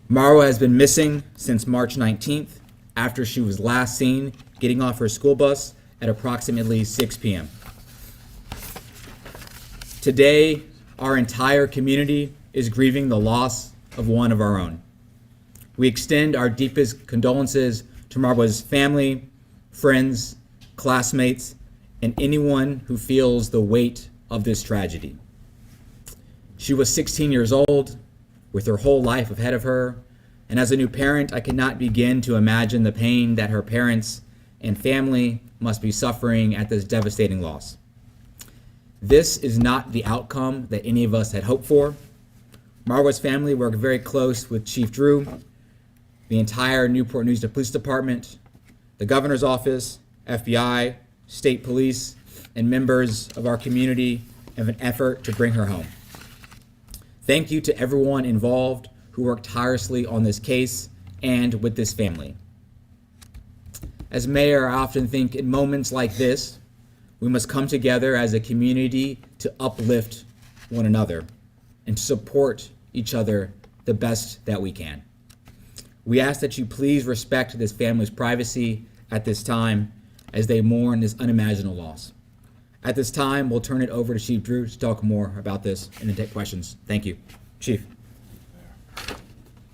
Marwa has been missing since March 19th after she was last seen getting off her school bus at approximately 6 p.m. Today, our entire community is grieving the loss of one of our own. We extend our deepest condolences to Marwa's family, friends, classmates, and anyone who feels the weight of this tragedy. She was 16 years old, with her whole life ahead of her, and as a new parent, I cannot begin to imagine the pain that her parents and family must be suffering at this devastating loss. This is not the outcome that any of us had hoped for. Marwa's family worked very close with Chief Drew, the entire Newport News Police Department, the governor's office, FBI, state police, and members of our community in an effort to bring her home. Thank you to everyone involved who worked tirelessly on this case and with this family. As mayor, I often think in moments like this, we must come together as a community to uplift one another and to support each other the best that we can. We ask that you please respect this family's privacy at this time as they mourn this unimaginable loss. At this time, we'll turn it over to Chief Drew to talk more about this and then take questions. Thank you. Chief.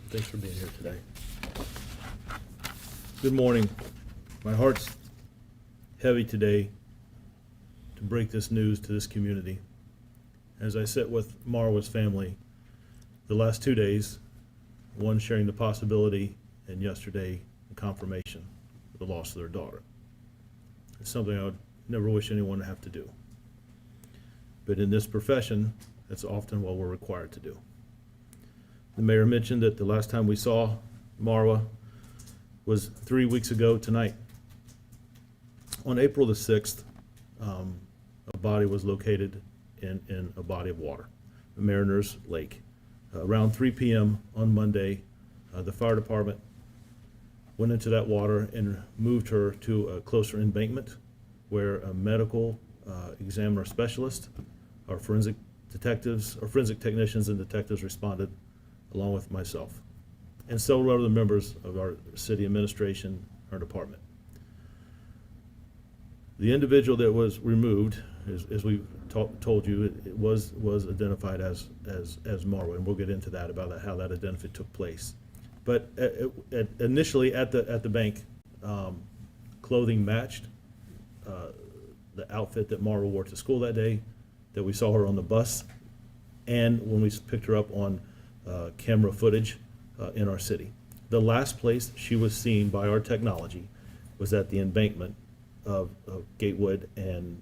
Thanks for being here today. Good morning. My heart's heavy today to break this news to this community. As I sit with Marwa's family, the last 2 days, one sharing the possibility and yesterday the confirmation of the loss of their daughter. It's something I would never wish anyone to have to do. But in this profession, that's often what we're required to do. The mayor mentioned that the last time we saw Marwa was 3 weeks ago tonight. On April the 6th, a body was located in a body of water, the Mariners Lake. Around 3 p.m. on Monday, the fire department went into that water and moved her to a closer embankment where a medical examiner specialist, our forensic detectives, or forensic technicians and detectives responded, along with myself and several other members of our city administration, our department. The individual that was removed, as we told you, it was identified as Marwa, and we'll get into that about how that identification took place. But initially at the bank, clothing matched the outfit that Marwa wore to school that day, that we saw her on the bus, and when we picked her up on camera footage in our city. The last place she was seen by our technology was at the embankment of Gatewood and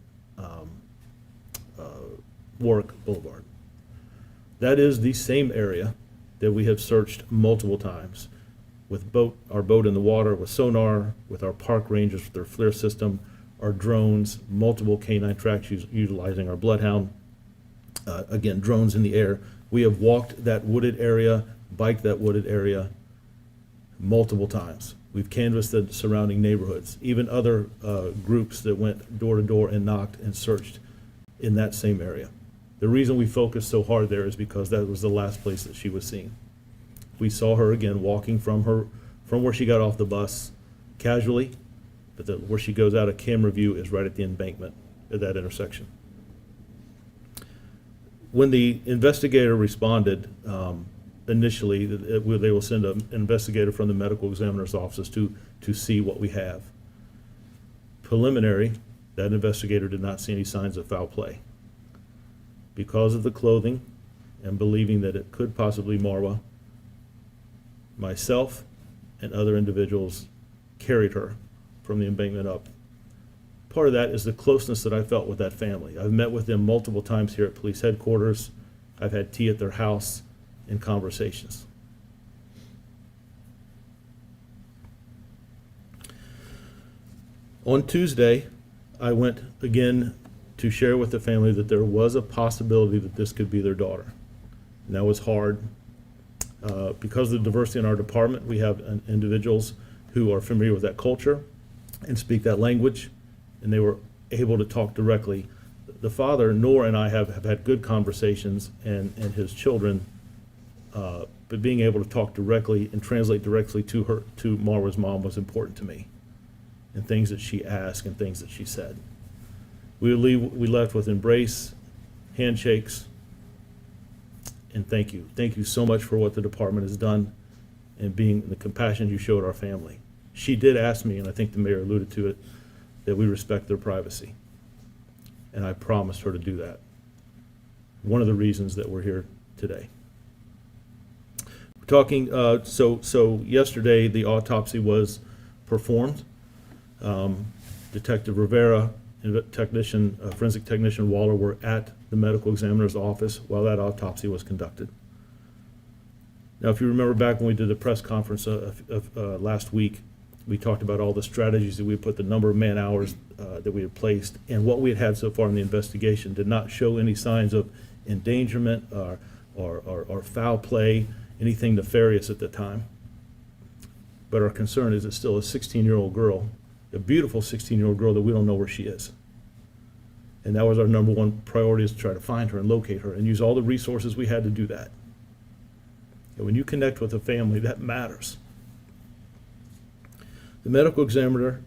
Warwick Boulevard. That is the same area that we have searched multiple times with our boat in the water, with sonar, with our park rangers, with their FLIR system, our drones, multiple canine tracks utilizing our bloodhound, again, drones in the air. We have walked that wooded area, biked that wooded area multiple times. We've canvassed the surrounding neighborhoods, even other groups that went door to door and knocked and searched in that same area. The reason we focused so hard there is because that was the last place that she was seen. We saw her again walking from where she got off the bus casually, but where she goes out of camera view is right at the embankment at that intersection. When the investigator responded, initially, they will send an investigator from the medical examiner's office to see what we have. Preliminary, that investigator did not see any signs of foul play. Because of the clothing and believing that it could possibly Marwa, myself and other individuals carried her from the embankment up. Part of that is the closeness that I felt with that family. I've met with them multiple times here at police headquarters. I've had tea at their house and conversations. On Tuesday, I went again to share with the family that there was a possibility that this could be their daughter. And that was hard. Because of the diversity in our department, we have individuals who are familiar with that culture and speak that language, and they were able to talk directly. The father, Noor, and I have had good conversations, and his children but being able to talk directly and translate directly to her, to Marwa's mom, was important to me, and things that she asked and things that she said. We left with embrace, handshakes, and thank you. Thank you so much for what the department has done and being the compassion you showed our family. She did ask me, and I think the mayor alluded to it, that we respect their privacy. And I promised her to do that. One of the reasons that we're here today. We're talking, so yesterday the autopsy was performed. Detective Rivera and forensic technician Waller were at the medical examiner's office while that autopsy was conducted. Now, if you remember back when we did the press conference last week, we talked about all the strategies that we put, the number of man hours that we had placed, and what we had had so far in the investigation did not show any signs of endangerment or foul play, anything nefarious at the time. But our concern is it's still a 16-year-old girl, a beautiful 16-year-old girl that we don't know where she is. And that was our number one priority, is to try to find her and locate her and use all the resources we had to do that. And when you connect with a family, that matters. The medical examiner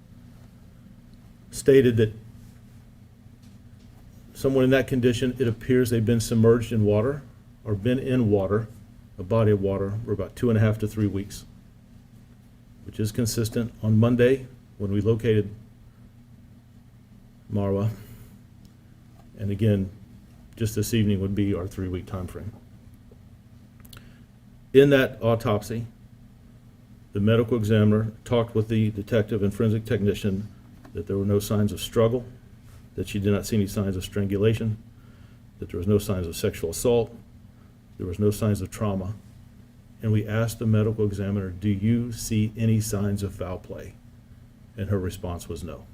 stated that someone in that condition, it appears they've been submerged in water or been in water, a body of water, for about 2.5 to 3 weeks, which is consistent. On Monday, when we located Marwa, and again, just this evening would be our 3-week time frame. In that autopsy, the medical examiner talked with the detective and forensic technician that there were no signs of struggle, that she did not see any signs of strangulation, that there was no signs of sexual assault, there was no signs of trauma. And we asked the medical examiner, do you see any signs of foul play? And her response was no.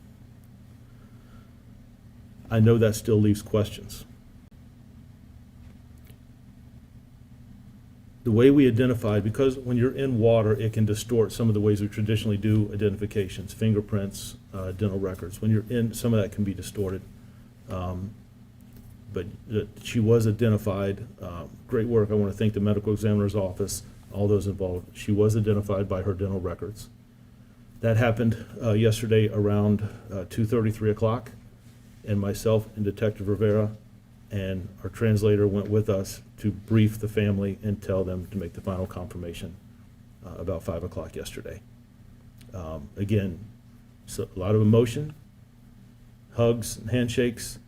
I know that still leaves questions. The way we identified, because when you're in water, it can distort some of the ways we traditionally do identifications, fingerprints, dental records. When you're in, some of that can be distorted. But she was identified. Great work. I want to thank the medical examiner's office, all those involved. She was identified by her dental records. That happened yesterday around 2:30, 3 o'clock, and myself and Detective Rivera and our translator went with us to brief the family and tell them to make the final confirmation about 5 o'clock yesterday. Again, so a lot of emotion, hugs, and handshakes,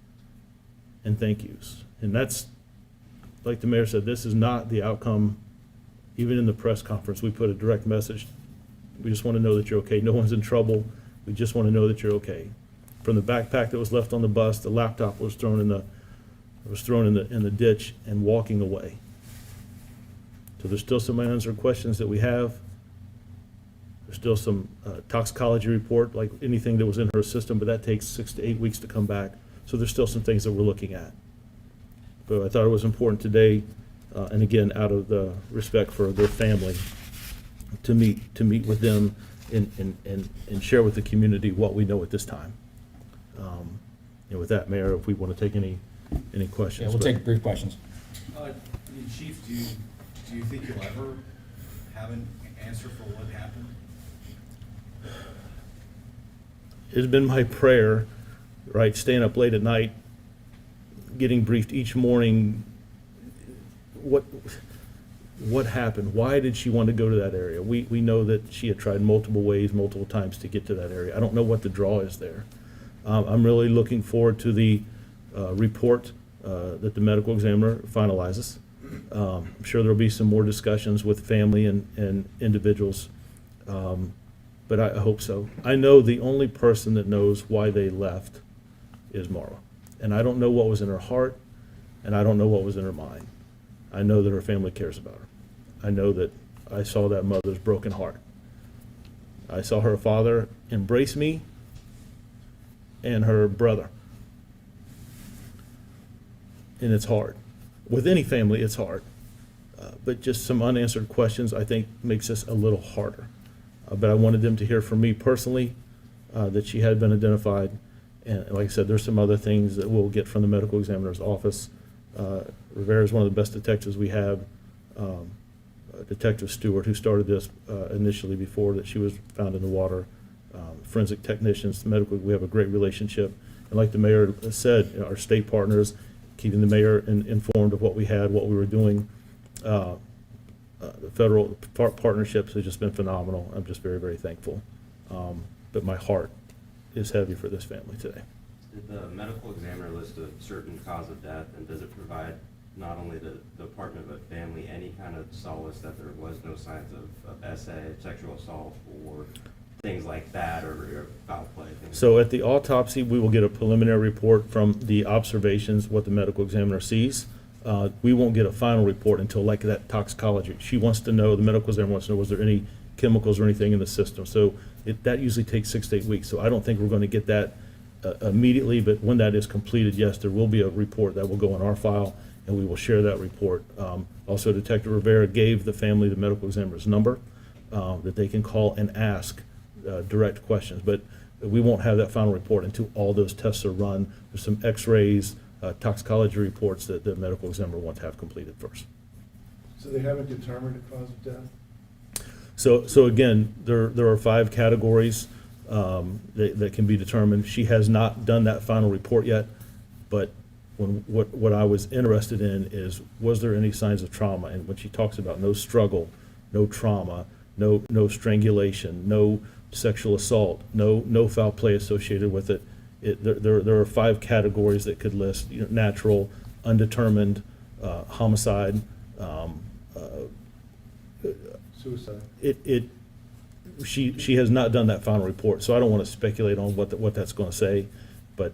and thank yous. And that's, like the mayor said, this is not the outcome. Even in the press conference, we put a direct message. We just want to know that you're okay. No one's in trouble. We just want to know that you're okay. From the backpack that was left on the bus, the laptop was thrown in the ditch and walking away. So there's still some unanswered questions that we have. There's still some toxicology report, like anything that was in her system, but that takes 6 to 8 weeks to come back. So there's still some things that we're looking at. But I thought it was important today, and again, out of the respect for their family, to meet with them and share with the community what we know at this time. And with that, Mayor, if we want to take any questions. Yeah, we'll take brief questions. Chief, do you think you'll ever have an answer for what happened? It's been my prayer, right, staying up late at night, getting briefed each morning. What happened? Why did she want to go to that area? We know that she had tried multiple ways, multiple times to get to that area. I don't know what the draw is there. I'm really looking forward to the report that the medical examiner finalizes. I'm sure there'll be some more discussions with family and individuals, but I hope so. I know the only person that knows why they left is Marwa, and I don't know what was in her heart, and I don't know what was in her mind. I know that her family cares about her. I know that I saw that mother's broken heart. I saw her father embrace me and her brother. And it's hard. With any family, it's hard. But just some unanswered questions, I think, makes this a little harder. But I wanted them to hear from me personally that she had been identified. And like I said, there's some other things that we'll get from the medical examiner's office. Rivera is one of the best detectives we have. Detective Stewart, who started this initially before that she was found in the water, forensic technicians, medical, we have a great relationship. And like the mayor said, our state partners, keeping the mayor informed of what we had, what we were doing. The federal partnerships have just been phenomenal. I'm just very, very thankful. But my heart is heavy for this family today. Did the medical examiner list a certain cause of death, and does it provide not only the department but family any kind of solace that there was no signs of SA, sexual assault, or things like that, or foul play? So at the autopsy, we will get a preliminary report from the observations, what the medical examiner sees. We won't get a final report until like that toxicology. She wants to know, the medical examiner wants to know, was there any chemicals or anything in the system? So that usually takes 6 to 8 weeks. So I don't think we're going to get that immediately, but when that is completed, yes, there will be a report that will go in our file, and we will share that report. Also, Detective Rivera gave the family the medical examiner's number that they can call and ask direct questions. But we won't have that final report until all those tests are run. There's some x-rays, toxicology reports that the medical examiner wants to have completed first. So they haven't determined the cause of death? So again, there are 5 categories that can be determined. She has not done that final report yet, but what I was interested in is, was there any signs of trauma? And when she talks about no struggle, no trauma, no strangulation, no sexual assault, no foul play associated with it, there are 5 categories that could list, natural, undetermined, homicide. Suicide? She has not done that final report, so I don't want to speculate on what that's going to say, but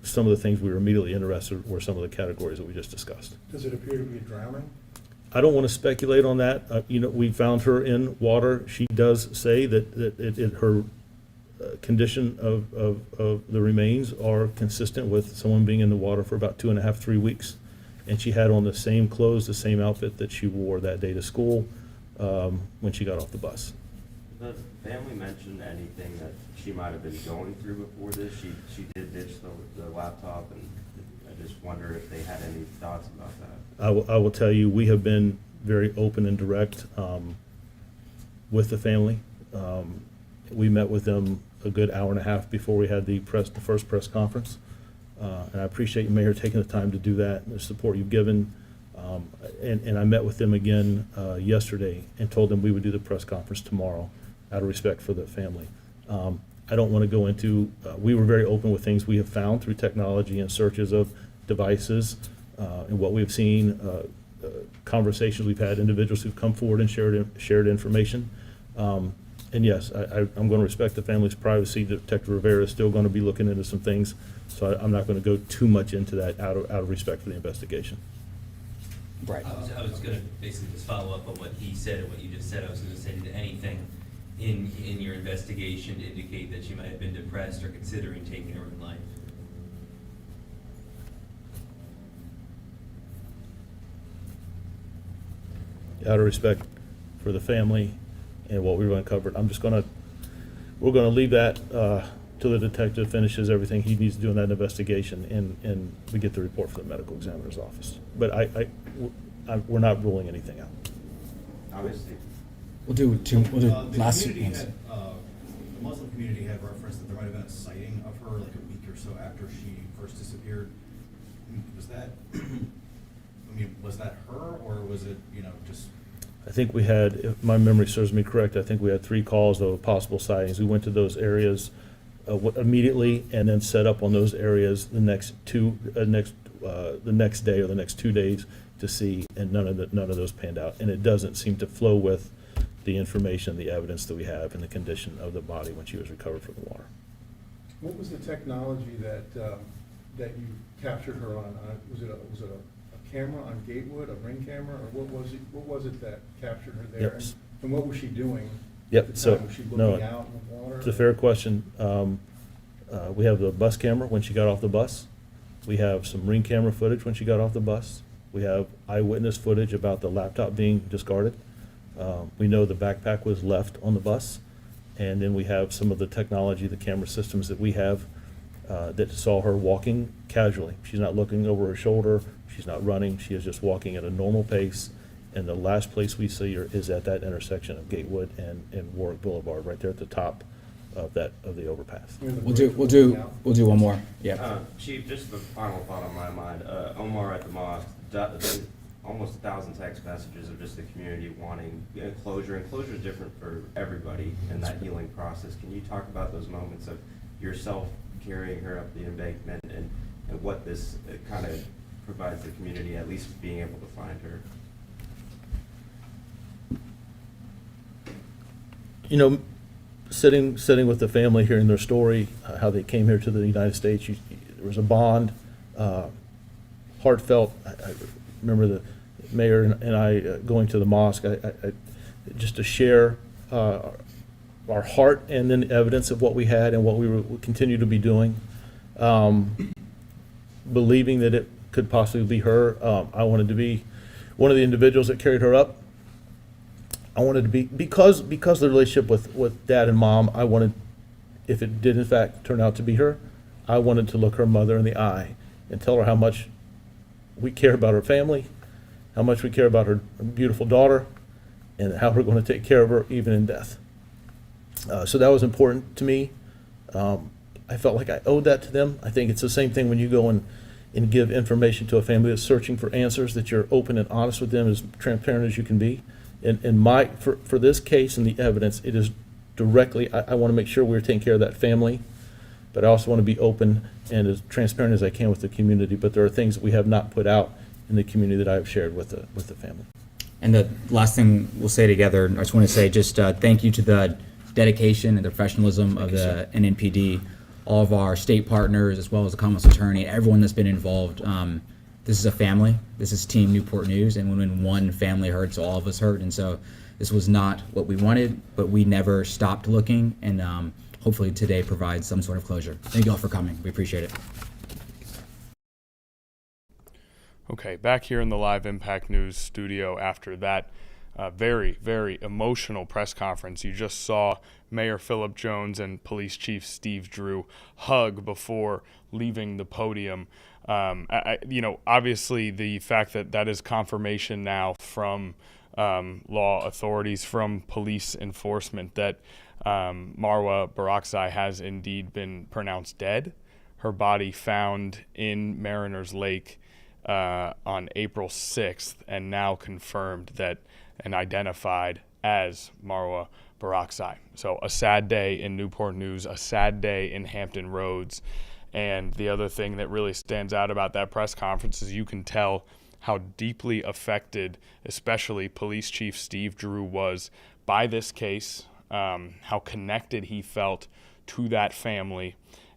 some of the things we were immediately interested were some of the categories that we just discussed. Does it appear to be a drowning? I don't want to speculate on that. We found her in water. She does say that her condition of the remains are consistent with someone being in the water for about 2.5, 3 weeks. And she had on the same clothes, the same outfit that she wore that day to school when she got off the bus. Does the family mention anything that she might have been going through before this? She did ditch the laptop, and I just wonder if they had any thoughts about that. I will tell you, we have been very open and direct with the family. We met with them a good hour and a half before we had the first press conference. And I appreciate you, Mayor, taking the time to do that, and the support you've given. And I met with them again yesterday and told them we would do the press conference tomorrow out of respect for the family. I don't want to go into, we were very open with things we have found through technology and searches of devices and what we've seen, conversations we've had, individuals who've come forward and shared information. And yes, I'm going to respect the family's privacy. Detective Rivera is still going to be looking into some things, so I'm not going to go too much into that out of respect for the investigation. Right. I was going to basically just follow up on what he said and what you just said. I was going to say, did anything in your investigation to indicate that she might have been depressed or considering taking her own life? Out of respect for the family and what we've uncovered, we're going to leave that till the detective finishes everything he needs to do in that investigation, and we get the report from the medical examiner's office. But we're not ruling anything out. Obviously. We'll do The last community ones. had, the Muslim community had referenced that there might have been a sighting of her like a week or so after she first disappeared. Was that, was that her, or was it, just? I think we had, if my memory serves me correct, I think we had 3 calls of possible sightings. We went to those areas immediately and then set up on those areas the next day or the next 2 days to see, and none of those panned out. And it doesn't seem to flow with the information, the evidence that we have, and the condition of the body when she was recovered from the water. What was the technology that you captured her on? Was it a camera on Gatewood, a ring camera, or what was it that captured her there? Yep. And what was she doing? Yep. At the So time? Was she no, looking out in the water? it's a fair question. We have the bus camera when she got off the bus. We have some ring camera footage when she got off the bus. We have eyewitness footage about the laptop being discarded. We know the backpack was left on the bus. And then we have some of the technology, the camera systems that we have that saw her walking casually. She's not looking over her shoulder. She's not running. She is just walking at a normal pace. And the last place we see her is at that intersection of Gatewood and Warwick Boulevard, right there at the top of the overpass. We'll do one more. Yeah. Chief, just the final thought on my mind. Omar at the mosque, almost 1,000 text messages of just the community wanting closure, and closure is different for everybody in that healing process. Can you talk about those moments of yourself carrying her up the embankment and what this kind of provides the community, at least being able to find her? You know, sitting with the family, hearing their story, how they came here to the United States, there was a bond, heartfelt. I remember the mayor and I going to the mosque, just to share our heart and then evidence of what we had and what we would continue to be doing, believing that it could possibly be her. I wanted to be one of the individuals that carried her up. I wanted to be, because of the relationship with dad and mom, I wanted, if it did in fact turn out to be her, I wanted to look her mother in the eye and tell her how much we care about her family, how much we care about her beautiful daughter, and how we're going to take care of her even in death. So that was important to me. I felt like I owed that to them. I think it's the same thing when you go and give information to a family that's searching for answers, that you're open and honest with them, as transparent as you can be. For this case and the evidence, it is directly, I want to make sure we're taking care of that family, but I also want to be open and as transparent as I can with the community. But there are things that we have not put out in the community that I have shared with the family. And the last thing we'll say together, I just want to say thank you to the dedication and the professionalism of the NNPD, all of our state partners, as well as the Commonwealth's attorney, everyone that's been involved. This is a family. This is Team Newport News, and when one family hurts, all of us hurt. And so this was not what we wanted, but we never stopped looking, and hopefully today provides some sort of closure. Thank you all for coming. We appreciate it. Okay, back here in the Live Impact News studio after that very, very emotional press conference. You just saw Mayor Philip Jones and Police Chief Steve Drew hug before leaving the podium. Obviously the fact that is confirmation now from law authorities, from police enforcement, that Marwa Barakzai has indeed been pronounced dead. Her body found in Mariners Lake on April 6th, and now confirmed that and identified as Marwa Barakzai. So a sad day in Newport News, a sad day in Hampton Roads. And the other thing that really stands out about that press conference is you can tell how deeply affected, especially Police Chief Steve Drew was by this case, how connected he felt to that family,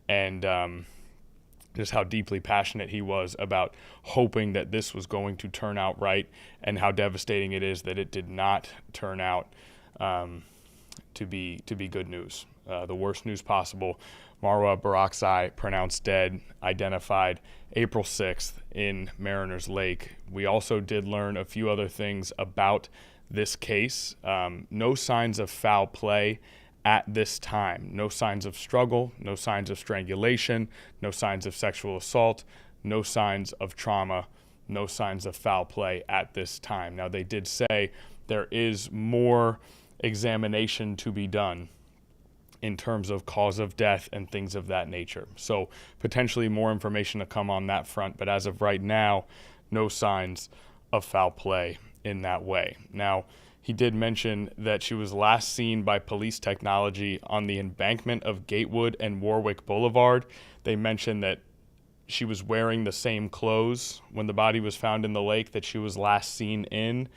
and just how deeply passionate he was about hoping that this was going to turn out right, and how devastating it is that it did not turn out to be good news. The worst news possible. Marwa Barakzai pronounced dead, identified April 6th in Mariners Lake. We also did learn a few other things about this case. No signs of foul play at this time. No signs of struggle, no signs of strangulation, no signs of sexual assault, no signs of trauma, no signs of foul play at this time. Now, they did say there is more examination to be done in terms of cause of death and things of that nature. So potentially more information to come on that front, but as of right now, no signs of foul play in that way. Now, he did mention that she was last seen by police technology on the embankment of Gatewood and Warwick Boulevard. They mentioned that she was wearing the same clothes when the body was found in the lake that she was last seen in.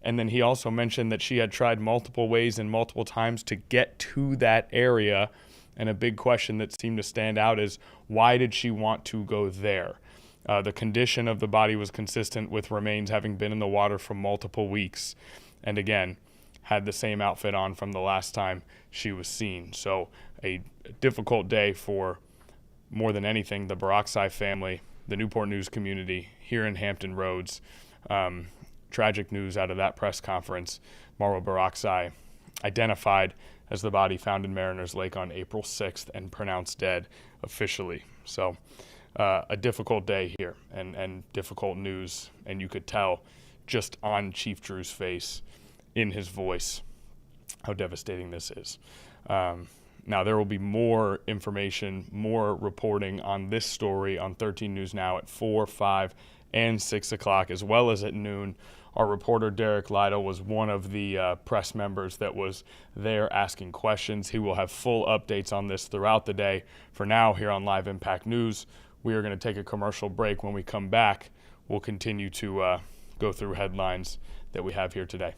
And then he also mentioned that she had tried multiple ways and multiple times to get to that area. And a big question that seemed to stand out is, why did she want to go there? The condition of the body was consistent with remains having been in the water for multiple weeks. And again, had the same outfit on from the last time she was seen. So a difficult day for, more than anything, the Barakzai family, the Newport News community here in Hampton Roads. Tragic news out of that press conference. Marwa Barakzai identified as the body found in Mariners Lake on April 6th and pronounced dead officially. So a difficult day here, and difficult news, and you could tell just on Chief Drew's face, in his voice, how devastating this is. Now, there will be more information, more reporting on this story on 13 News Now at 4, 5, and 6 o'clock, as well as at noon. Our reporter, Derek Lytle, was one of the press members that was there asking questions. He will have full updates on this throughout the day. For now, here on Live Impact News, we are going to take a commercial break. When we come back, we'll continue to go through headlines that we have here today.